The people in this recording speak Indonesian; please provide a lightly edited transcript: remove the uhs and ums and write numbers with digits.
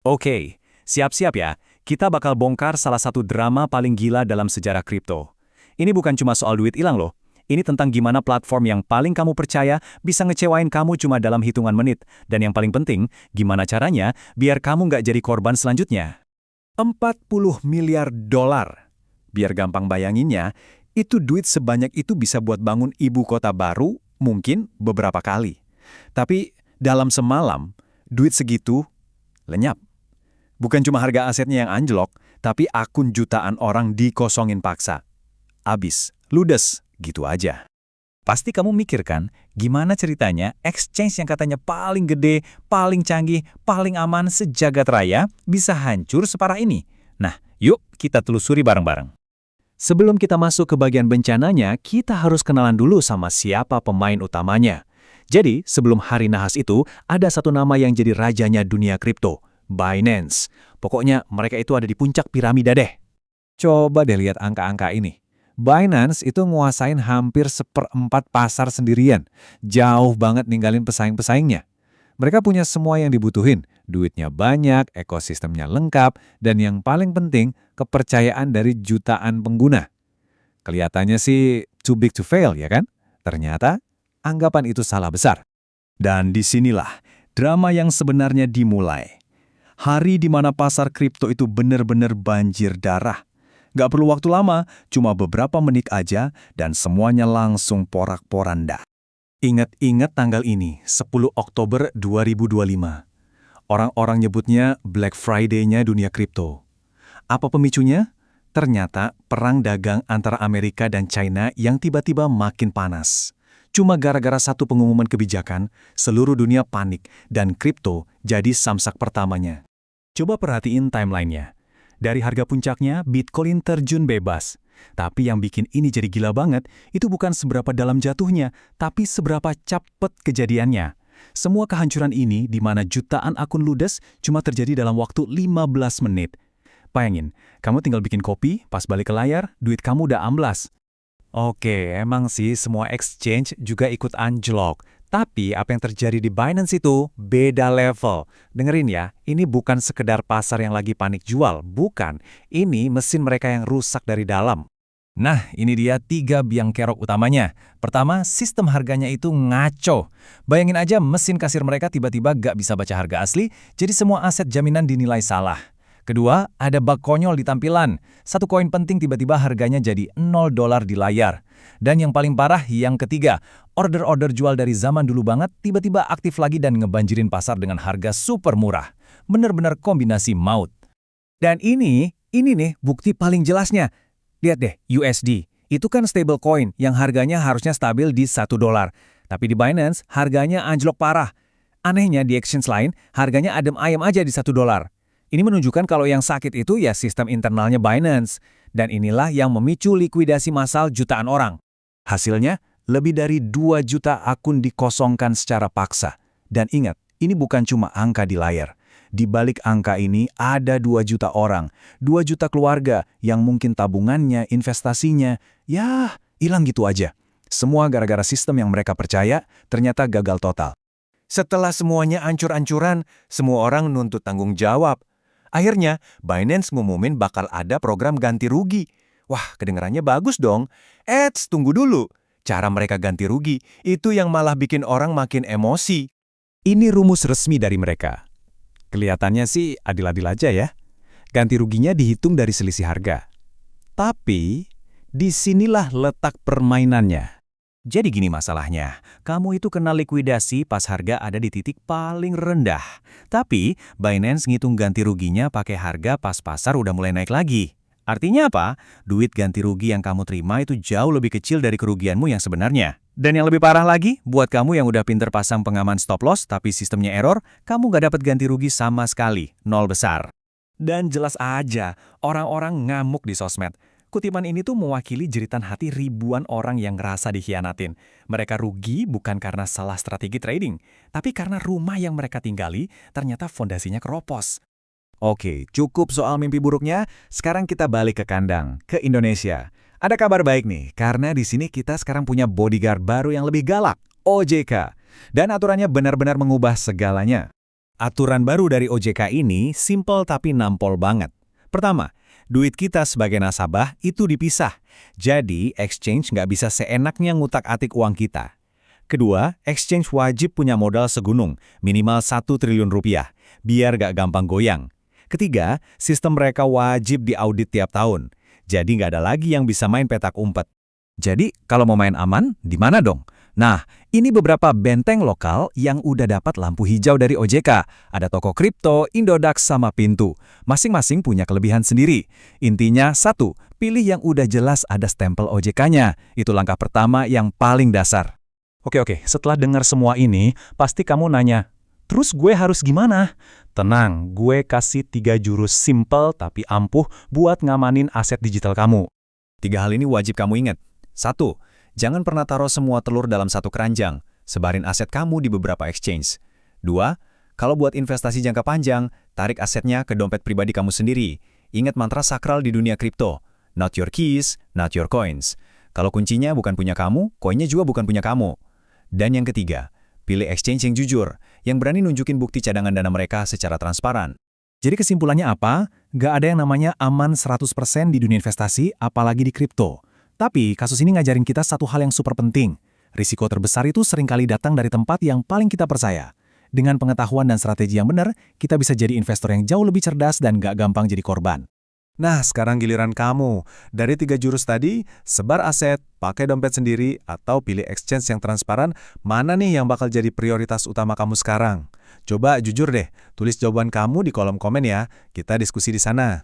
Oke, siap-siap ya. Kita bakal bongkar salah satu drama paling gila dalam sejarah kripto. Ini bukan cuma soal duit hilang loh. Ini tentang gimana platform yang paling kamu percaya bisa ngecewain kamu cuma dalam hitungan menit. Dan yang paling penting, gimana caranya biar kamu nggak jadi korban selanjutnya. 40 miliar dolar. Biar gampang bayanginnya, itu duit sebanyak itu bisa buat bangun ibu kota baru mungkin beberapa kali. Tapi dalam semalam, duit segitu lenyap. Bukan cuma harga asetnya yang anjlok, tapi akun jutaan orang dikosongin paksa. Abis, ludes, gitu aja. Pasti kamu mikir kan, gimana ceritanya exchange yang katanya paling gede, paling canggih, paling aman sejagat raya bisa hancur separah ini? Nah, yuk kita telusuri bareng-bareng. Sebelum kita masuk ke bagian bencananya, kita harus kenalan dulu sama siapa pemain utamanya. Jadi, sebelum hari nahas itu, ada satu nama yang jadi rajanya dunia kripto, Binance. Pokoknya mereka itu ada di puncak piramida deh. Coba deh lihat angka-angka ini. Binance itu nguasain hampir 1/4 pasar sendirian. Jauh banget ninggalin pesaing-pesaingnya. Mereka punya semua yang dibutuhin. Duitnya banyak, ekosistemnya lengkap, dan yang paling penting, kepercayaan dari jutaan pengguna. Kelihatannya sih too big to fail, ya kan? Ternyata, anggapan itu salah besar. Dan disinilah drama yang sebenarnya dimulai. Hari di mana pasar kripto itu benar-benar banjir darah. Gak perlu waktu lama, cuma beberapa menit aja dan semuanya langsung porak-poranda. Ingat-ingat tanggal ini, 10 Oktober 2025. Orang-orang nyebutnya Black Friday-nya dunia kripto. Apa pemicunya? Ternyata perang dagang antara Amerika dan China yang tiba-tiba makin panas. Cuma gara-gara satu pengumuman kebijakan, seluruh dunia panik dan kripto jadi samsak pertamanya. Coba perhatiin timeline-nya. Dari harga puncaknya, Bitcoin terjun bebas. Tapi yang bikin ini jadi gila banget, itu bukan seberapa dalam jatuhnya, tapi seberapa cepet kejadiannya. Semua kehancuran ini di mana jutaan akun ludes cuma terjadi dalam waktu 15 menit. Bayangin, kamu tinggal bikin kopi, pas balik ke layar, duit kamu udah amblas. Oke, emang sih semua exchange juga ikut anjlok. Tapi apa yang terjadi di Binance itu beda level. Dengerin ya, ini bukan sekedar pasar yang lagi panik jual, bukan. Ini mesin mereka yang rusak dari dalam. Nah, ini dia 3 biang kerok utamanya. Pertama, sistem harganya itu ngaco. Bayangin aja mesin kasir mereka tiba-tiba gak bisa baca harga asli, jadi semua aset jaminan dinilai salah. Kedua, ada bug konyol di tampilan. Satu koin penting tiba-tiba harganya jadi $0 di layar. Dan yang paling parah, yang ketiga, order-order jual dari zaman dulu banget tiba-tiba aktif lagi dan ngebanjirin pasar dengan harga super murah. Bener-bener kombinasi maut. Dan ini nih bukti paling jelasnya. Lihat deh, USD. Itu kan stable coin yang harganya harusnya stabil di $1. Tapi di Binance, harganya anjlok parah. Anehnya di exchange lain, harganya adem ayem aja di $1. Ini menunjukkan kalau yang sakit itu ya sistem internalnya Binance. Dan inilah yang memicu likuidasi massal jutaan orang. Hasilnya, lebih dari 2 juta akun dikosongkan secara paksa. Dan ingat, ini bukan cuma angka di layar. Di balik angka ini ada 2 juta orang, 2 juta keluarga yang mungkin tabungannya, investasinya, ya hilang gitu aja. Semua gara-gara sistem yang mereka percaya ternyata gagal total. Setelah semuanya ancur-ancuran, semua orang nuntut tanggung jawab. Akhirnya, Binance ngumumin bakal ada program ganti rugi. Wah, kedengarannya bagus dong. Tunggu dulu. Cara mereka ganti rugi, itu yang malah bikin orang makin emosi. Ini rumus resmi dari mereka. Kelihatannya sih adil-adil aja ya. Ganti ruginya dihitung dari selisih harga. Tapi, disinilah letak permainannya. Jadi gini masalahnya, kamu itu kena likuidasi pas harga ada di titik paling rendah. Tapi, Binance ngitung ganti ruginya pakai harga pas pasar udah mulai naik lagi. Artinya apa? Duit ganti rugi yang kamu terima itu jauh lebih kecil dari kerugianmu yang sebenarnya. Dan yang lebih parah lagi, buat kamu yang udah pinter pasang pengaman stop loss tapi sistemnya error, kamu nggak dapat ganti rugi sama sekali, 0 besar. Dan jelas aja, orang-orang ngamuk di sosmed. Kutipan ini tuh mewakili jeritan hati ribuan orang yang ngerasa dikhianatin. Mereka rugi bukan karena salah strategi trading, tapi karena rumah yang mereka tinggali ternyata fondasinya keropos. Oke, cukup soal mimpi buruknya, sekarang kita balik ke kandang, ke Indonesia. Ada kabar baik nih, karena di sini kita sekarang punya bodyguard baru yang lebih galak, OJK. Dan aturannya benar-benar mengubah segalanya. Aturan baru dari OJK ini simple tapi nampol banget. Pertama, duit kita sebagai nasabah itu dipisah. Jadi, exchange nggak bisa seenaknya ngutak-atik uang kita. Kedua, exchange wajib punya modal segunung, minimal 1 triliun rupiah, biar nggak gampang goyang. Ketiga, sistem mereka wajib diaudit tiap tahun. Jadi nggak ada lagi yang bisa main petak umpet. Jadi, kalau mau main aman, di mana dong? Nah, ini beberapa benteng lokal yang udah dapat lampu hijau dari OJK. Ada toko kripto, Indodax, sama Pintu. Masing-masing punya kelebihan sendiri. Intinya, satu, pilih yang udah jelas ada stempel OJK-nya. Itu langkah pertama yang paling dasar. Oke, setelah dengar semua ini, pasti kamu nanya, terus gue harus gimana? Tenang, gue kasih 3 jurus simple tapi ampuh buat ngamanin aset digital kamu. 3 hal ini wajib kamu ingat. 1. Jangan pernah taruh semua telur dalam satu keranjang. Sebarin aset kamu di beberapa exchange. 2. Kalau buat investasi jangka panjang, tarik asetnya ke dompet pribadi kamu sendiri. Ingat mantra sakral di dunia kripto. Not your keys, not your coins. Kalau kuncinya bukan punya kamu, koinnya juga bukan punya kamu. Dan yang ketiga, pilih exchange yang jujur, yang berani nunjukin bukti cadangan dana mereka secara transparan. Jadi kesimpulannya apa? Nggak ada yang namanya aman 100% di dunia investasi, apalagi di kripto. Tapi kasus ini ngajarin kita satu hal yang super penting. Risiko terbesar itu seringkali datang dari tempat yang paling kita percaya. Dengan pengetahuan dan strategi yang benar, kita bisa jadi investor yang jauh lebih cerdas dan nggak gampang jadi korban. Nah, sekarang giliran kamu. Dari 3 jurus tadi, sebar aset, pakai dompet sendiri, atau pilih exchange yang transparan, mana nih yang bakal jadi prioritas utama kamu sekarang? Coba jujur deh, tulis jawaban kamu di kolom komen ya. Kita diskusi di sana.